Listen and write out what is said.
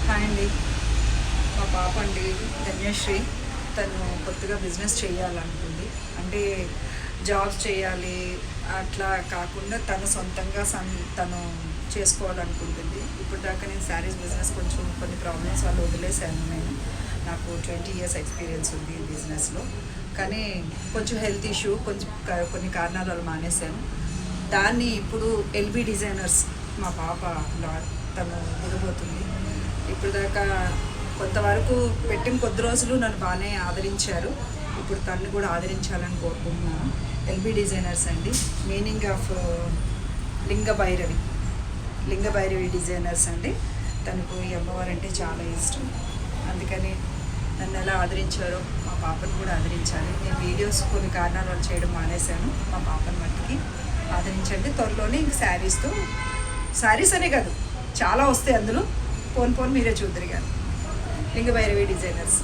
Hi అండి, మా పాప అండి ధన్యశ్రీ. తను కొత్తగా బిజినెస్ చేయాలనుకుంది. అంటే జాబ్స్ చేయాలి అట్లా కాకుండా తను సొంతంగా తను చేసుకోవాలనుకుంటుంది. ఇప్పుడు దాకా నేను శారీస్ బిజినెస్ కొన్ని ప్రాబ్లమ్స్ వల్ల వదిలేశాను. నాకు 20 years ఎక్స్పీరియన్స్ ఉంది ఈ బిజినెస్లో. కానీ కొంచెం హెల్త్ ఇష్యూ, కొన్ని కారణాల వల్ల మానేశాను. దాన్ని ఇప్పుడు ఎల్బీ డిజైనర్స్ మా పాప తను దిగబోతుంది. ఇప్పుడు దాకా కొంతవరకు పెట్టిన కొద్ది రోజులు నన్ను బాగానే ఆదరించారు. ఇప్పుడు తను కూడా ఆదరించాలని కోరుకుంటున్నాను. ఎల్బీ డిజైనర్స్ అండి, మీనింగ్ ఆఫ్ లింగభైరవి డిజైనర్స్ అండి. తనకు ఈ అమ్మవారు అంటే చాలా ఇష్టం. అందుకని నన్ను ఎలా ఆదరించారో మా పాపను కూడా ఆదరించాలి. నేను వీడియోస్ కొన్ని కారణాల వల్ల చేయడం మానేశాను. మా పాపను మట్టికి ఆదరించండి. త్వరలోనే ఇంక శారీస్ అనే కాదు, చాలా వస్తాయి అందులో. పోన్ మీరే చూద్దరు కానీ లింగభైరవి డిజైనర్స్.